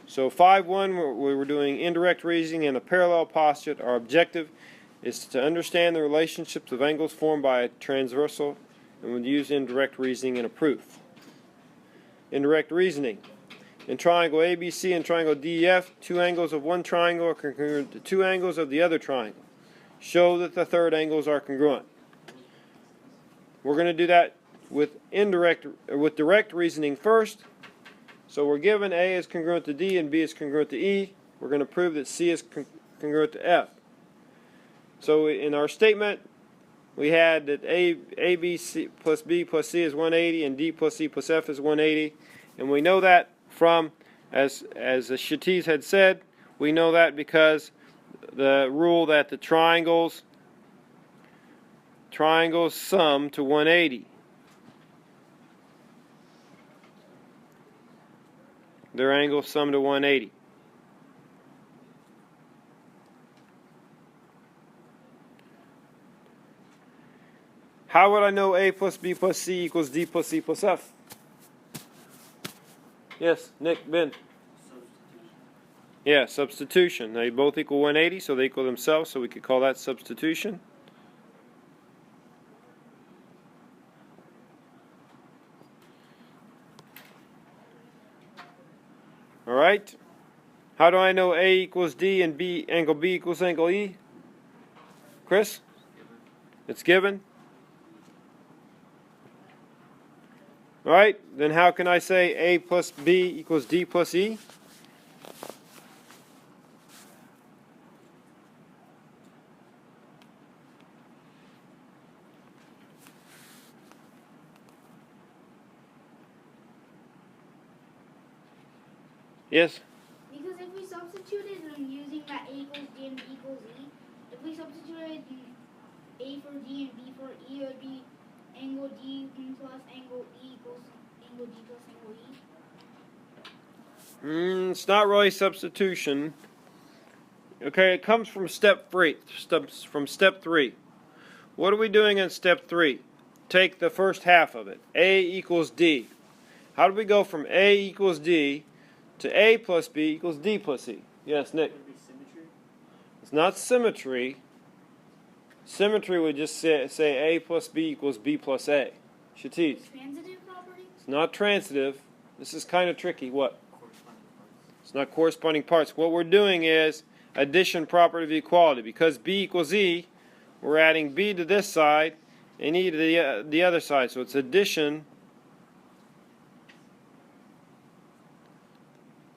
So 5.1, we were doing indirect reasoning and a parallel postulate. Our objective is to understand the relationships of angles formed by a transversal, and we'll use indirect reasoning in a proof. Indirect reasoning. In triangle ABC and triangle DEF, two angles of one triangle are congruent to two angles of the other triangle. Show that the third angles are congruent. We're going to do that with direct reasoning first. So we're given A is congruent to D and B is congruent to E. We're going to prove that C is congruent to F. So in our statement, we had that AB plus B plus C is 180 and D plus E plus F is 180. And we know that from, as Chatiz had said, we know that because the rule that the triangles sum to 180. Their angles sum to 180. How would I know A plus B plus C equals D plus E plus F? Yes, Nick, Ben. Yeah, substitution. They both equal 180, so they equal themselves, so we could call that substitution. Alright. How do I know A equals D and angle B equals angle E? Chris? It's given. Alright, then how can I say A plus B equals D plus E? Yes? Because if we substituted using that A equals D and B equals E, if we substituted A for D and B for E, it would be angle D plus angle E equals angle D plus angle E. It's not really substitution. Okay, it comes from step 3. Step 3. What are we doing in step 3? Take the first half of it. A equals D. How do we go from A equals D to A plus B equals D plus E? Yes, Nick? Would it be symmetry? It's not symmetry. Symmetry would just say A plus B equals B plus A. Chatiz. Transitive property? It's not transitive. This is kind of tricky. What? Corresponding parts. It's not corresponding parts. What we're doing is addition property of equality. Because B equals E, we're adding B to this side and E to the other side. So it's addition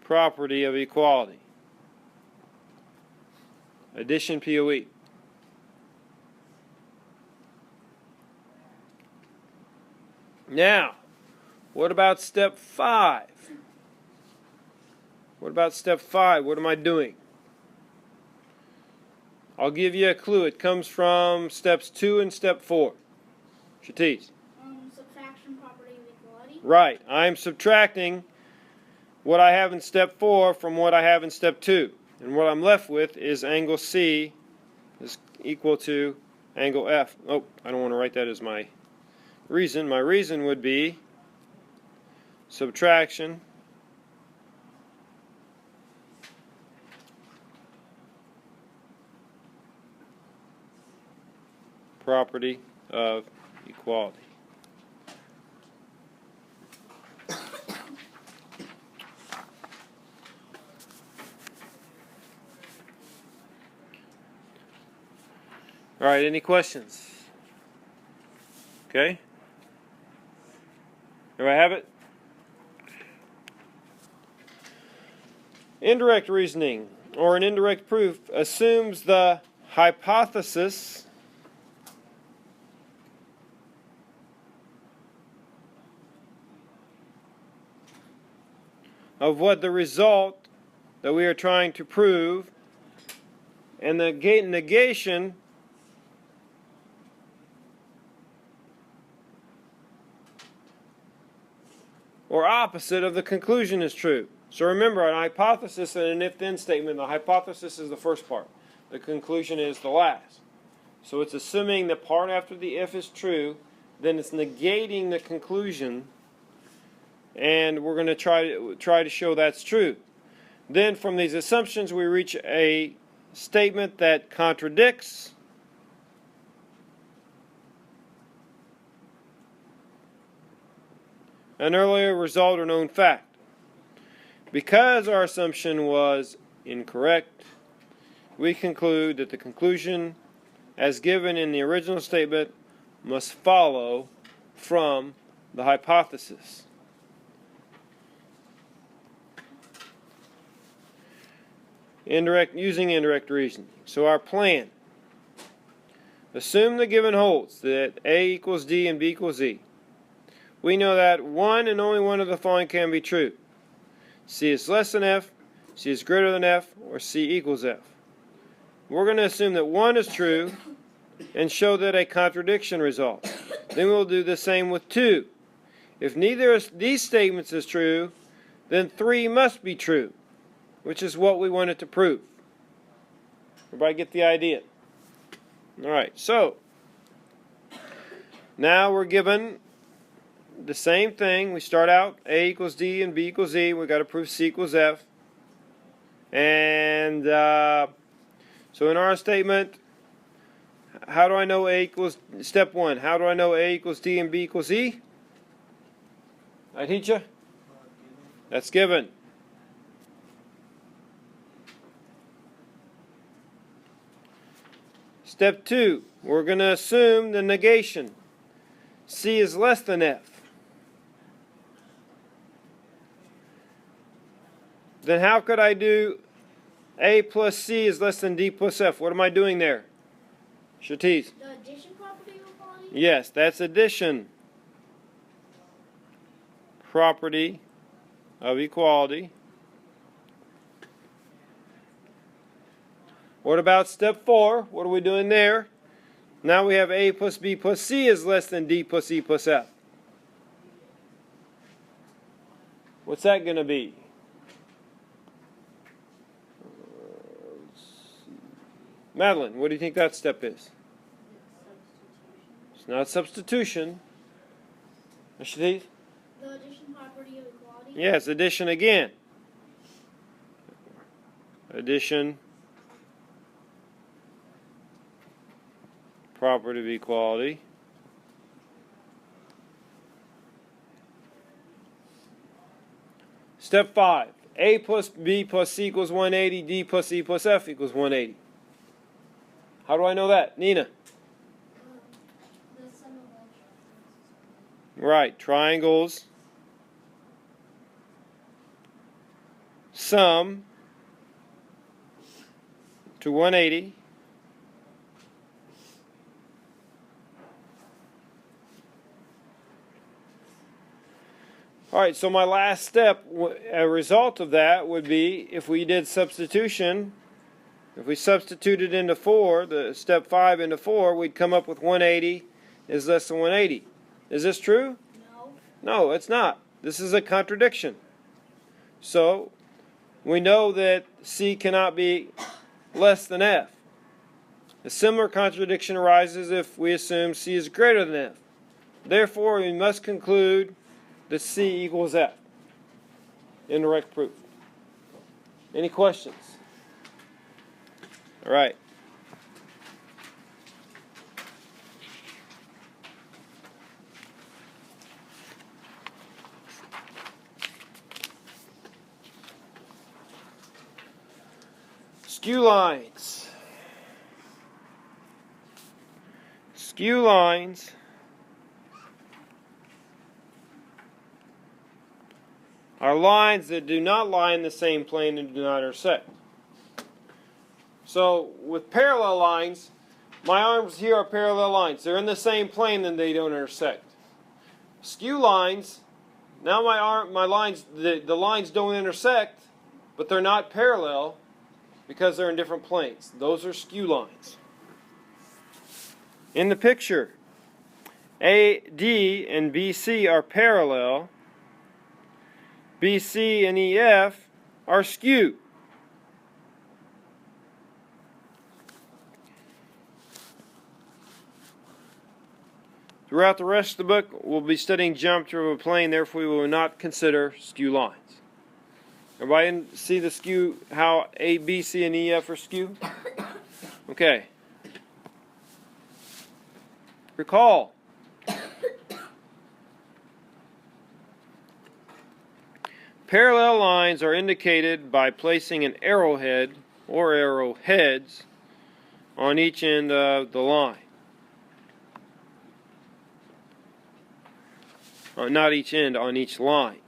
property of equality. Addition POE. Now, what about step 5? What about step 5? What am I doing? I'll give you a clue. It comes from steps 2 and step 4. Chatiz. Subtraction property of equality. Right. I'm subtracting what I have in step 4 from what I have in step 2. And what I'm left with is angle C is equal to angle F. Oh, I don't want to write that as my reason. My reason would be subtraction property of equality. All right, any questions? Okay. Do I have it? Indirect reasoning, or an indirect proof, assumes the hypothesis of what the result that we are trying to prove, and the negation or opposite of the conclusion is true. So remember, an hypothesis and an if-then statement, the hypothesis is the first part. The conclusion is the last. So it's assuming the part after the if is true, then it's negating the conclusion, and we're going to try to show that's true. Then from these assumptions we reach a statement that contradicts an earlier result or known fact. Because our assumption was incorrect, we conclude that the conclusion as given in the original statement must follow from the hypothesis. Using indirect reasoning. So our plan. Assume the given holds that A equals D and B equals E. We know that one and only one of the following can be true. C is less than F, C is greater than F, or C equals F. We're going to assume that 1 is true and show that a contradiction results. Then we'll do the same with 2. If neither of these statements is true, then 3 must be true, which is what we wanted to prove. Everybody get the idea? Alright, so now we're given the same thing. We start out A equals D and B equals E. We've got to prove C equals F. And so in our statement, how do I know A equals, step 1, how do I know A equals D and B equals E? I teach you? That's given. Step 2, we're going to assume the negation. C is less than F. Then how could I do A plus C is less than D plus F? What am I doing there? Shatiz? The addition property of equality? Yes, that's addition. Property of equality. What about step 4? What are we doing there? Now we have A plus B plus C is less than D plus E plus F. What's that going to be? Madeline, what do you think that step is? It's not substitution. Shatiz? The addition property of equality? Yes, addition again. Addition. Property of equality. Step 5. A plus B plus C equals 180. D plus E plus F equals 180. How do I know that? Nina? The sum of all triangles. Right. Triangles. Sum to 180. Alright, so my last step, a result of that would be if we did substitution, if we substituted into 4, the step 5 into 4, we'd come up with 180 is less than 180. Is this true? No. No, it's not. This is a contradiction. So, we know that C cannot be less than F. A similar contradiction arises if we assume C is greater than F. Therefore, we must conclude that C equals F. Indirect proof. Any questions? All right. Skew lines. Skew lines are lines that do not lie in the same plane and do not intersect. So with parallel lines, my arms here are parallel lines. They're in the same plane and they don't intersect. Skew lines, now my lines, the lines don't intersect, but they're not parallel because they're in different planes. Those are skew lines. In the picture, AD and BC are parallel. BC and EF are skew. Throughout the rest of the book, we'll be studying geometry of a plane, therefore we will not consider skew lines. Everybody see the skew, how A, B, C, and E, F are skew? Okay. Recall. Parallel lines are indicated by placing an arrowhead or arrowheads on each end of the line. Not each end, on each line.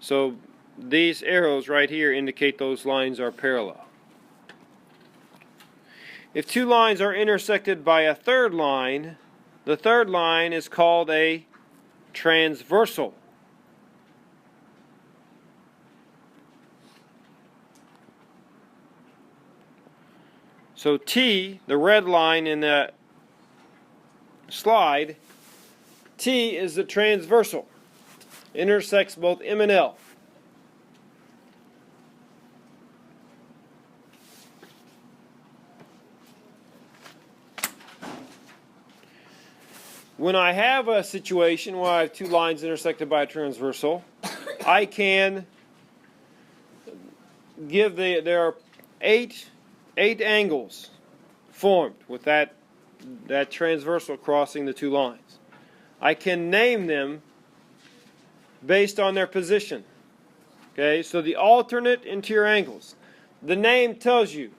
So these arrows right here indicate those lines are parallel. If two lines are intersected by a third line, the third line is called a transversal. So T, the red line in that slide, T is the transversal. Intersects both M and L. When I have a situation where I have two lines intersected by a transversal, I can give there are eight angles formed with that transversal crossing the two lines. I can name them based on their position. Okay, so the alternate interior angles. The name tells you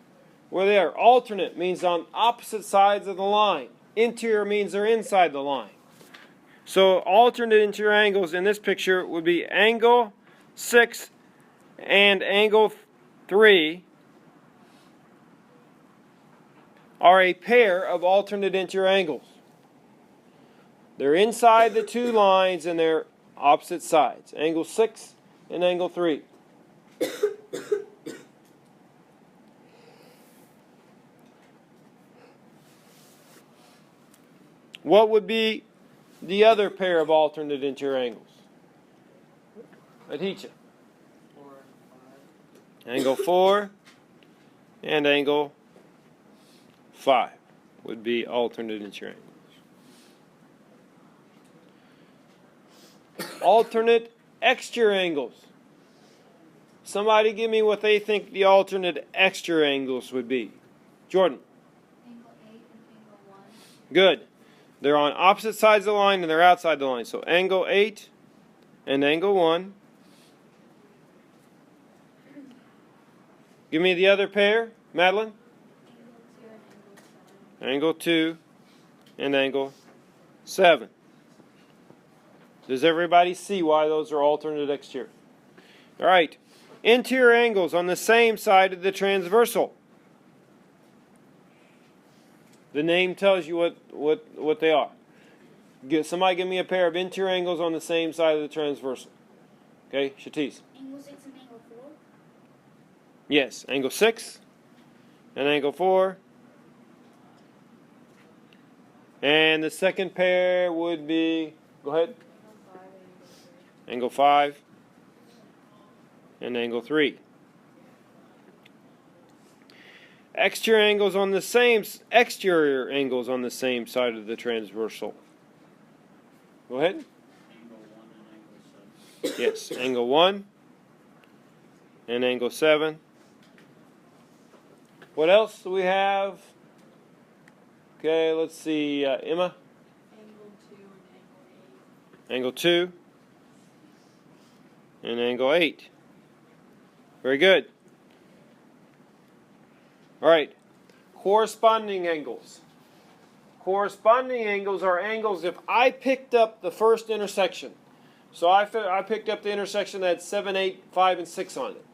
where they are. Alternate means on opposite sides of the line. Interior means they're inside the line. So alternate interior angles in this picture would be angle 6 and angle 3 are a pair of alternate interior angles. They're inside the two lines and they're opposite sides. Angle 6 and angle 3. What would be the other pair of alternate interior angles? Adhicha. 4 and 5. Angle 4 and angle 5 would be alternate interior angles. Alternate exterior angles. Somebody give me what they think the alternate exterior angles would be. Jordan. Angle 8 and angle 1. Good. They're on opposite sides of the line and they're outside the line. So angle 8 and angle 1. Give me the other pair, Madeline. Angle 2 and angle 7. Angle 2 and angle 7. Does everybody see why those are alternate exterior? All right. Interior angles on the same side of the transversal. The name tells you what they are. Somebody give me a pair of interior angles on the same side of the transversal. Okay, Shatis. Angle 6 and angle 4. Yes, angle 6 and angle 4. And the second pair would be, go ahead. Angle 5 and angle 3. Angle 5 and angle 3. Exterior angles on the same side of the transversal. Go ahead. Angle 1 and angle 7. Yes, angle 1 and angle 7. What else do we have? Okay, let's see. Emma? Angle 2 and angle 8. Angle 2 and angle 8. Very good. All right. Corresponding angles. Corresponding angles are angles if I picked up the first intersection. So I picked up the intersection that had 7, 8, 5, and 6 on it.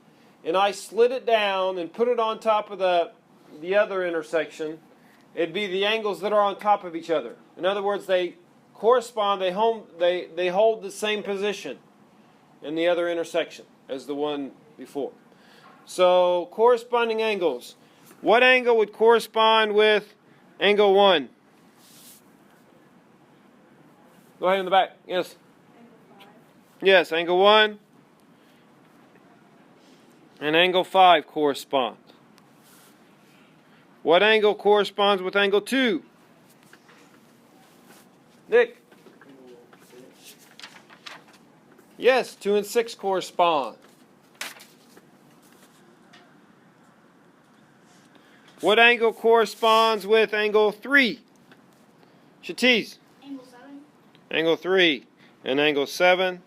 And I slid it down and put it on top of the other intersection. It'd be the angles that are on top of each other. In other words, they correspond, they hold the same position in the other intersection as the one before. So corresponding angles. What angle would correspond with angle 1? Go ahead in the back. Yes. Angle 5. Yes, angle 1 and angle 5 correspond. What angle corresponds with angle 2? Nick? Angle 6. Yes, 2 and 6 correspond. What angle corresponds with angle 3? Shatiz. Angle 7. Angle 3 and angle 7.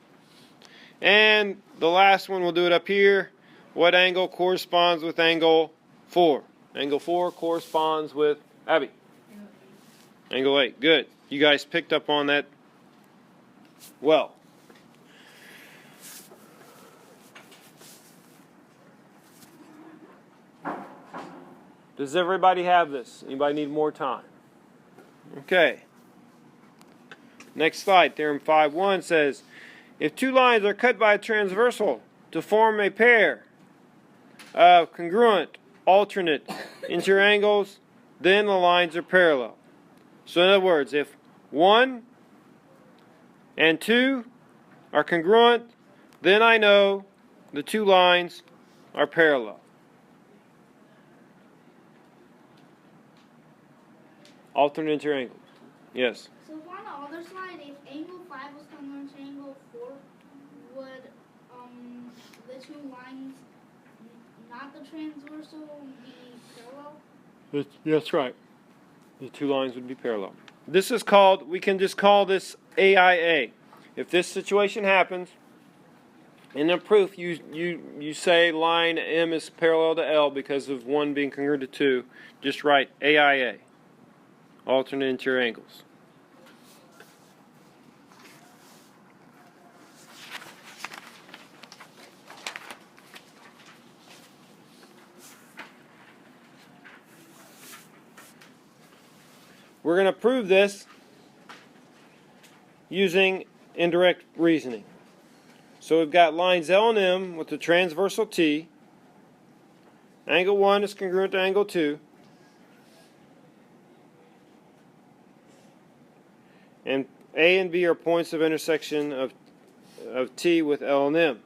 And the last one, we'll do it up here. What angle corresponds with angle 4? Angle 4 corresponds with Abby. Angle 8. Good. You guys picked up on that well. Does everybody have this? Anybody need more time? Okay. Next slide. Theorem 5.1 says, if two lines are cut by a transversal to form a pair of congruent, alternate interior angles, then the lines are parallel. So in other words, if 1 and 2 are congruent, then I know the two lines are parallel. Alternate interior angles. Yes. So on the other side, if angle 5 was congruent to angle 4, would the two lines, not the transversal, be parallel? That's right. The two lines would be parallel. This is called, we can just call this AIA. If this situation happens, in the proof you say line M is parallel to L because of 1 being congruent to 2, just write AIA. Alternate interior angles. We're going to prove this using indirect reasoning. So we've got lines L and M with the transversal T. Angle 1 is congruent to angle 2. And A and B are points of intersection of T with L and M.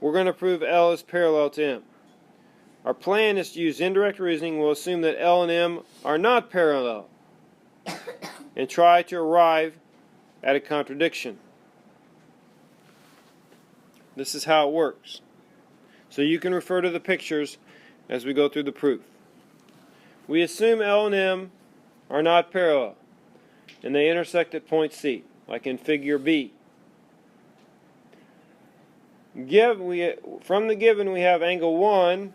We're going to prove L is parallel to M. Our plan is to use indirect reasoning. We'll assume that L and M are not parallel and try to arrive at a contradiction. This is how it works. So you can refer to the pictures as we go through the proof. We assume L and M are not parallel and they intersect at point C, like in figure B. From the given we have angle 1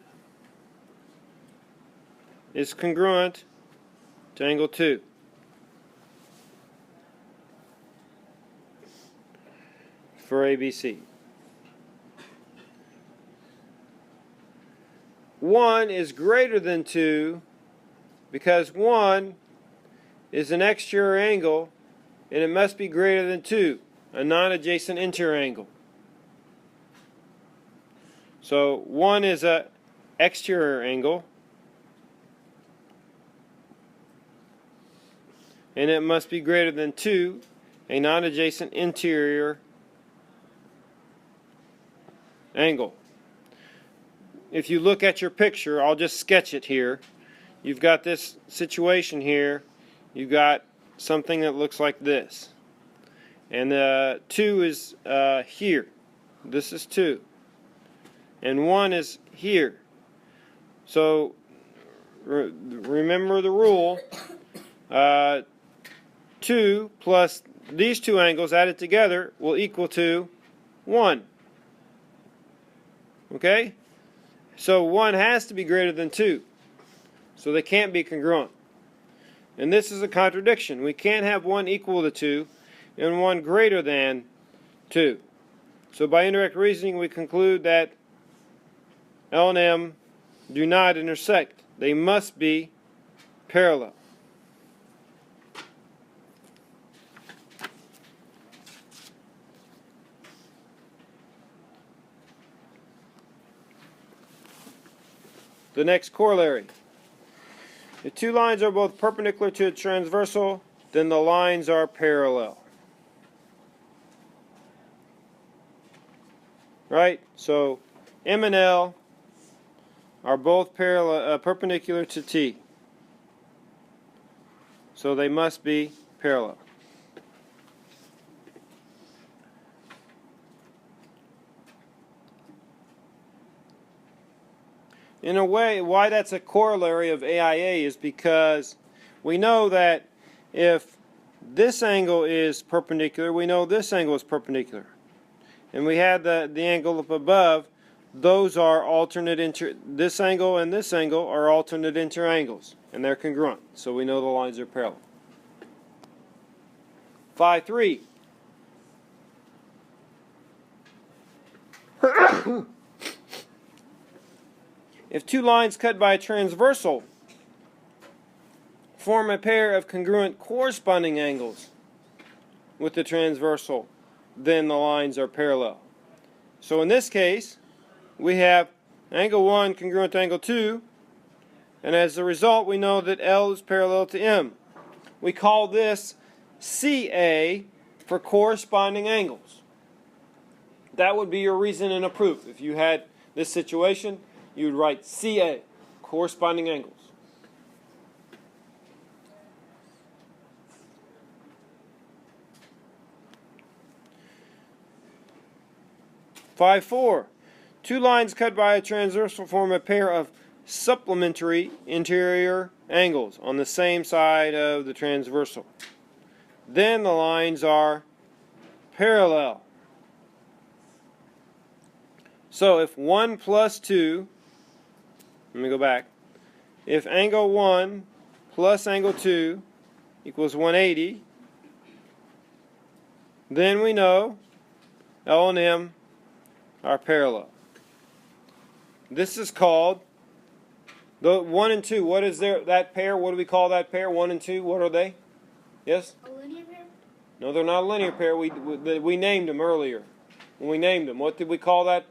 is congruent to angle 2. For ABC. 1 is greater than 2 because 1 is an exterior angle and it must be greater than 2, a non-adjacent interior angle. So 1 is an exterior angle and it must be greater than 2, a non-adjacent interior angle. If you look at your picture, I'll just sketch it here. You've got this situation here. You've got something that looks like this. And 2 is here. This is 2. And 1 is here. So remember the rule. 2 plus these two angles added together will equal to 1. Okay? So 1 has to be greater than 2. So they can't be congruent. And this is a contradiction. We can't have 1 equal to 2 and 1 greater than 2. So by indirect reasoning we conclude that L and M do not intersect. They must be parallel. The next corollary. If two lines are both perpendicular to a transversal, then the lines are parallel. Right? So M and L are both perpendicular to T. So they must be parallel. in a way, why that's a corollary of AIA is because we know that if this angle is perpendicular, we know this angle is perpendicular. And we had the angle up above, those are alternate this angle and this angle are alternate interangles, and they're congruent. So we know the lines are parallel. 5.3. If two lines cut by a transversal form a pair of congruent corresponding angles with the transversal, then the lines are parallel. So in this case, we have angle 1 congruent to angle 2, and as a result we know that L is parallel to M. We call this CA for corresponding angles. That would be your reason in a proof. If you had this situation, you would write CA, corresponding angles. 5.4. Two lines cut by a transversal form a pair of supplementary interior angles on the same side of the transversal. Then the lines are parallel. So if 1 plus 2, let me go back. If angle 1 plus angle 2 equals 180, then we know L and M are parallel. This is called the 1 and 2. What is that pair? What do we call that pair? 1 and 2. What are they? Yes? A linear pair? No, they're not a linear pair. We named them earlier. When we named them, what did we call that?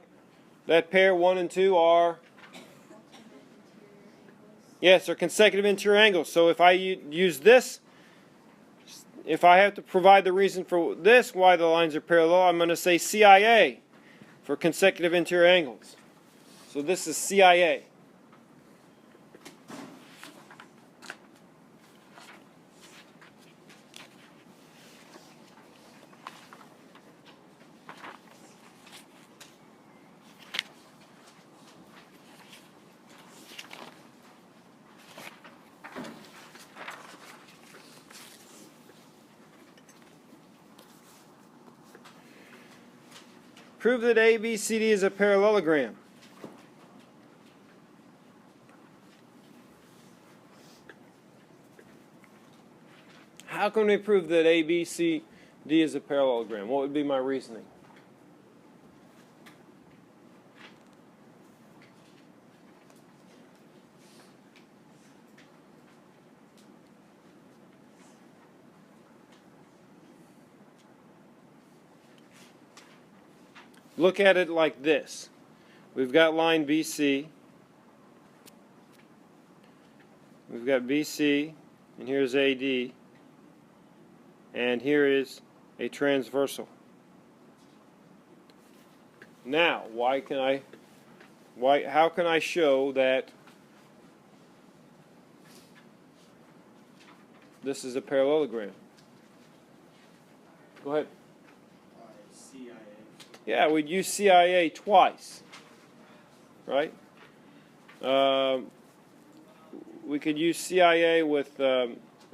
That pair 1 and 2 are. Yes, they're consecutive interior angles. So if I use this, if I have to provide the reason for this, why the lines are parallel, I'm going to say CIA for consecutive interior angles. So this is CIA. Prove that ABCD is a parallelogram. How can we prove that ABCD is a parallelogram? What would be my reasoning? Look at it like this. We've got line BC. We've got BC, and here's AD. And here is a transversal. Now, how can I show that this is a parallelogram? Go ahead. CIA. Yeah, we'd use CIA twice, right? We could use CIA with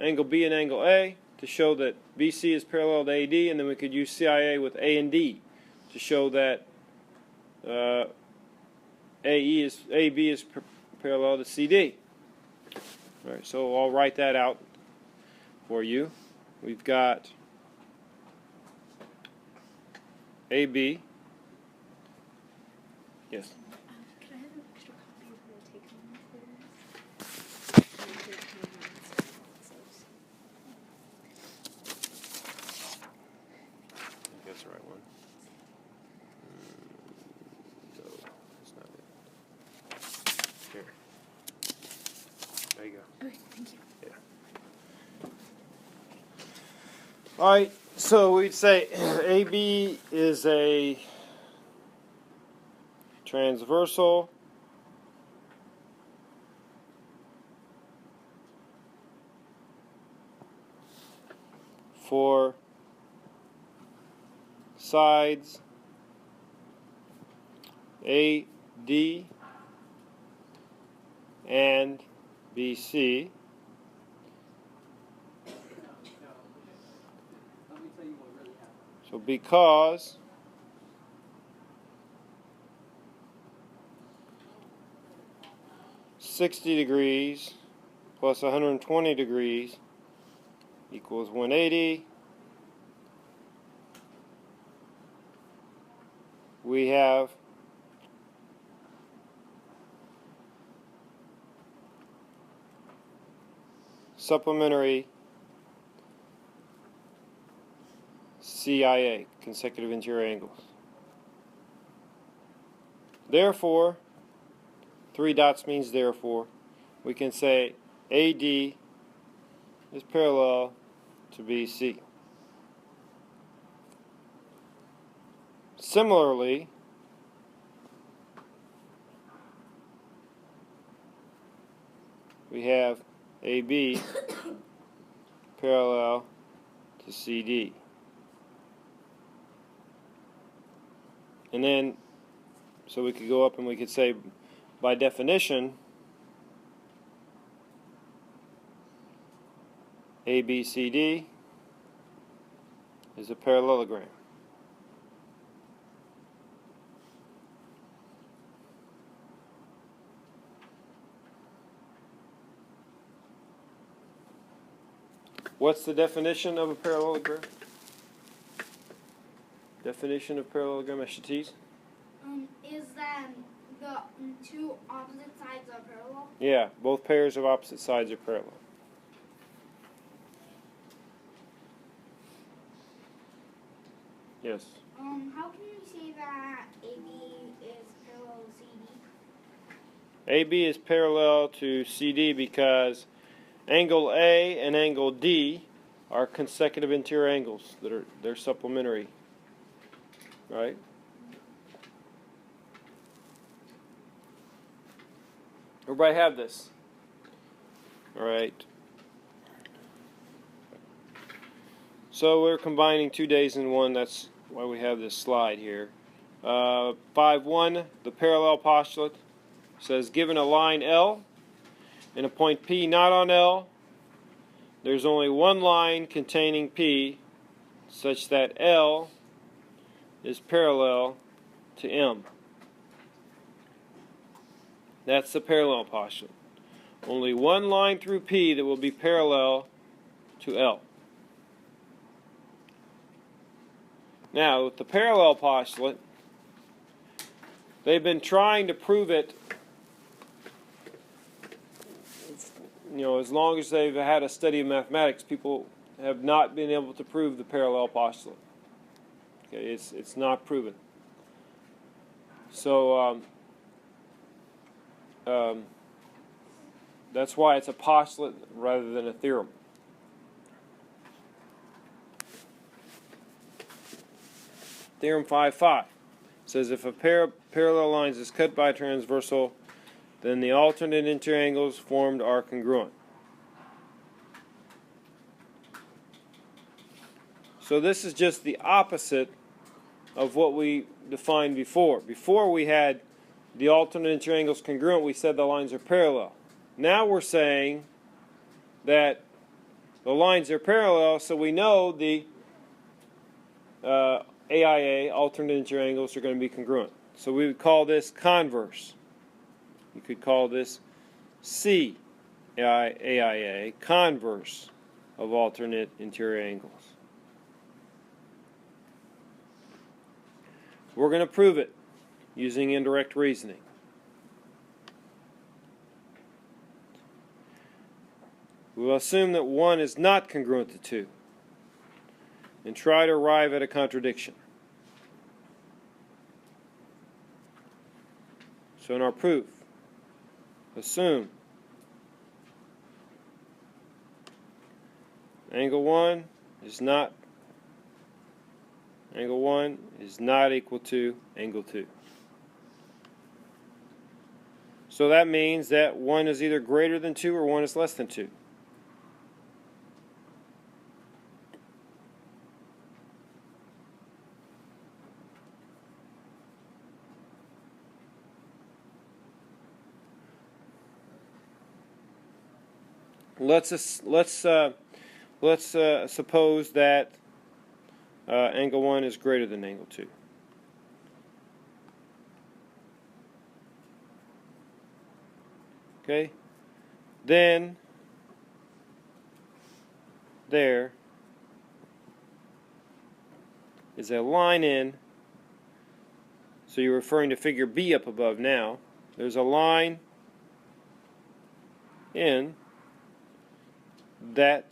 angle B and angle A to show that BC is parallel to AD, and then we could use CIA with A and D to show that AB is parallel to CD. All right, so I'll write that out for you. We've got AB. Yes. Can I have an extra copy of the take home for That's the right one. No, that's not it. Here. There you go. Okay, thank you. Yeah. All right. So we'd say AB is a transversal for sides AD and BC. So because $60 plus 120 degrees equals 180, we have supplementary CIA, consecutive interior angles. Therefore, 3 dots means therefore, we can say AD is parallel to BC. Similarly, we have AB parallel to CD. And then, so we could go up and we could say, by definition, ABCD is a parallelogram. What's the definition of a parallelogram? Definition of parallelogram, Eshatis? Is that the two opposite sides are parallel? Yeah, both pairs of opposite sides are parallel. Yes. How can we say that AB is parallel to CD? AB is parallel to CD because angle A and angle D are consecutive interior angles they're supplementary. Right? Everybody have this? All right. So we're combining 2 days in one. That's why we have this slide here. 5.1, the parallel postulate says given a line L and a point P not on L, there's only one line containing P such that L is parallel to M. That's the parallel postulate. Only one line through P that will be parallel to L. Now, with the parallel postulate, they've been trying to prove it, as long as they've had a study of mathematics, people have not been able to prove the parallel postulate. Okay, it's not proven. So that's why it's a postulate rather than a theorem. Theorem 5.5 says if a pair of parallel lines is cut by a transversal, then the alternate interior angles formed are congruent. So this is just the opposite of what we defined before. Before we had the alternate interior angles congruent, we said the lines are parallel. Now we're saying that the lines are parallel, so we know the AIA, alternate interior angles, are going to be congruent. So we would call this converse. You could call this AIA, converse of alternate interior angles. We're going to prove it using indirect reasoning. We'll assume that 1 is not congruent to 2 and try to arrive at a contradiction. So in our proof, assume angle 1 is not equal to angle 2. So that means that 1 is either greater than 2 or 1 is less than 2. let's suppose that angle 1 is greater than angle 2. Okay? Then there is a line in, so you're referring to figure B up above now. There's a line in that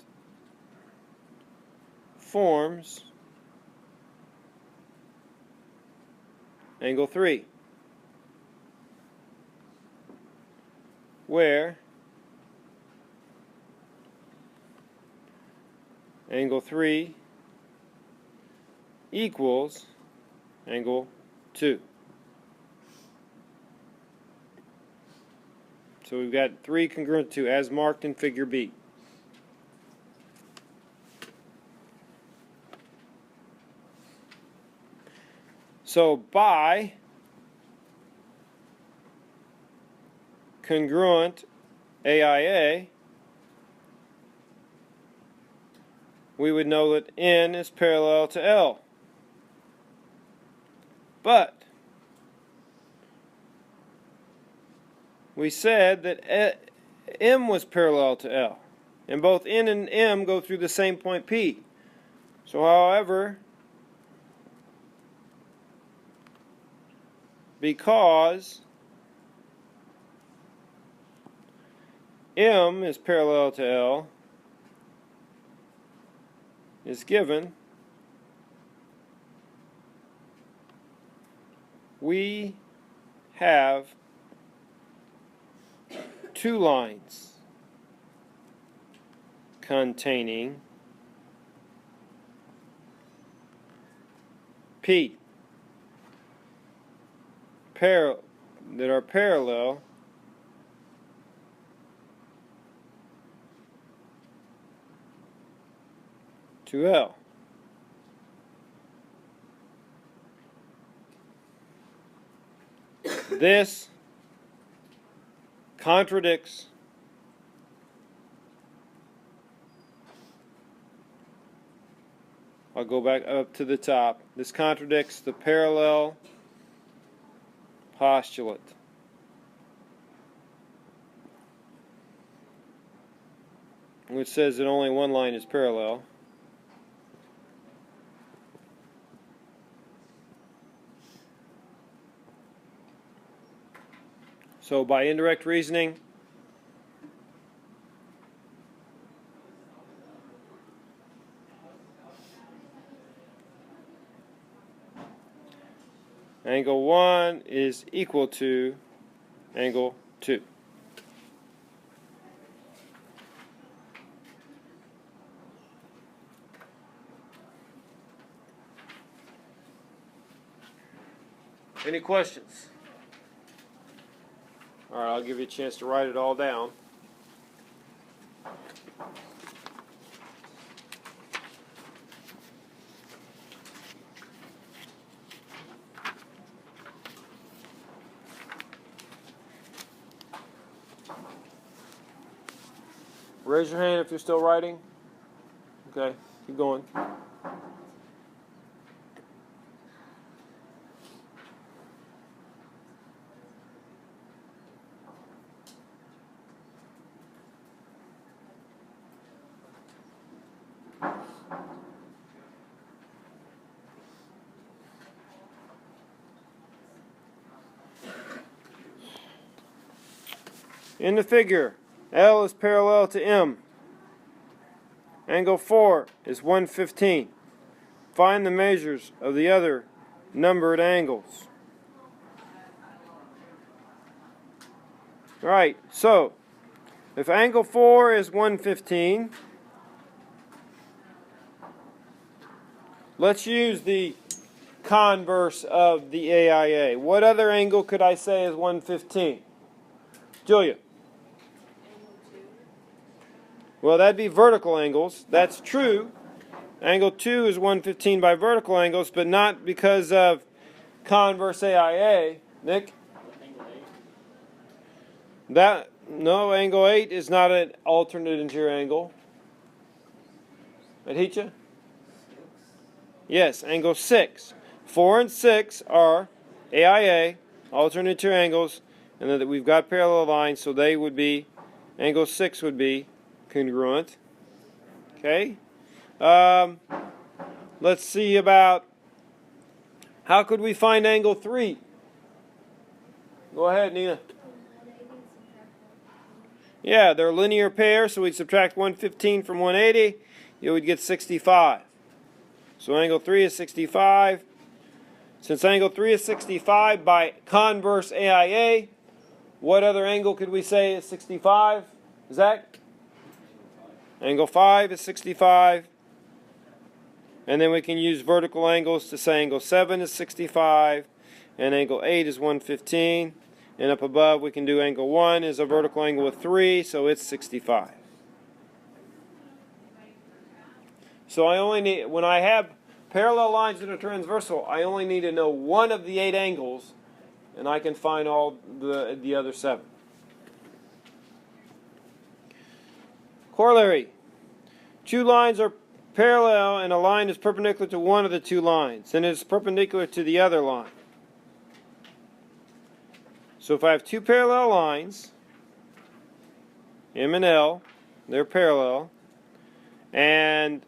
forms angle 3, where angle 3 equals angle 2. So we've got 3 congruent to 2 as marked in figure B. So by congruent AIA, we would know that N is parallel to L. But we said that M was parallel to L. And both N and M go through the same point P. So however, because M is parallel to L is given, we have 2 lines containing P that are parallel to L. This contradicts I'll go back up to the top. This contradicts the parallel postulate. Which says that only one line is parallel. So by indirect reasoning, angle 1 is equal to angle 2. Any questions? All right, I'll give you a chance to write it all down. Raise your hand if you're still writing. Okay, keep going. In the figure, L is parallel to M. Angle 4 is 115. Find the measures of the other numbered angles. Right, so if angle 4 is 115, let's use the converse of the AIA. What other angle could I say is 115? Julia? Well, that'd be vertical angles. That's true. Angle 2 is 115 by vertical angles, but not because of converse AIA. Nick? No, angle 8 is not an alternate interior angle. Aditya? Yes, angle 6. 4 and 6 are AIA, alternate interior angles, and then we've got parallel lines, so they would be, angle 6 would be congruent. Okay? Let's see about, how could we find angle 3? Go ahead, Nina. Yeah, they're a linear pair, so we'd subtract 115 from 180, you would get 65. So angle 3 is 65. Since angle 3 is 65 by converse AIA, what other angle could we say is 65? Zach? Angle 5 is 65. And then we can use vertical angles to say angle 7 is 65. And angle 8 is 115. And up above we can do angle 1 is a vertical angle with 3, so it's 65. So I only need, when I have parallel lines that are transversal, I only need to know one of the 8 angles, and I can find all the other 7. Corollary. 2 lines are parallel and a line is perpendicular to one of the 2 lines, and it is perpendicular to the other line. So if I have 2 parallel lines, M and L, they're parallel, and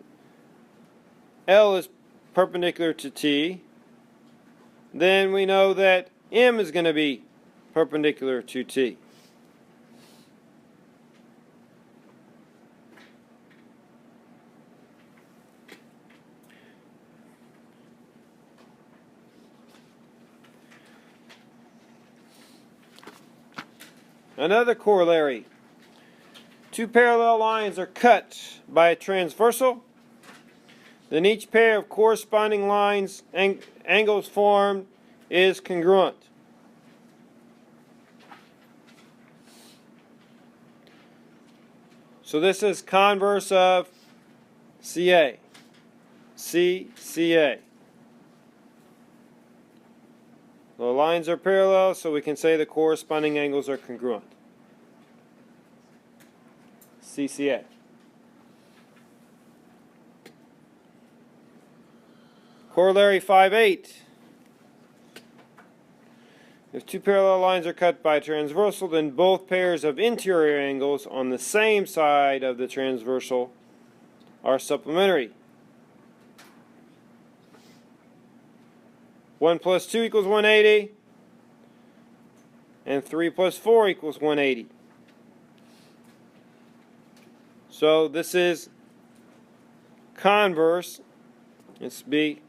L is perpendicular to T, then we know that M is going to be perpendicular to T. Another corollary. 2 parallel lines are cut by a transversal. Then each pair of corresponding lines, angles formed, is congruent. So this is converse of CA. CA. The lines are parallel, so we can say the corresponding angles are congruent. CCA. Corollary 5.8. If 2 parallel lines are cut by transversal, then both pairs of interior angles on the same side of the transversal are supplementary. 1 plus 2 equals 180, and 3 plus 4 equals 180. So this is converse, it's B,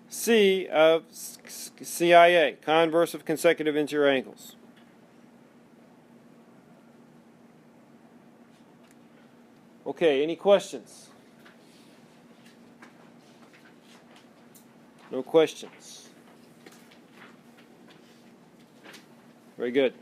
C of CIA, converse of consecutive interior angles. Okay, any questions? No questions. Very good.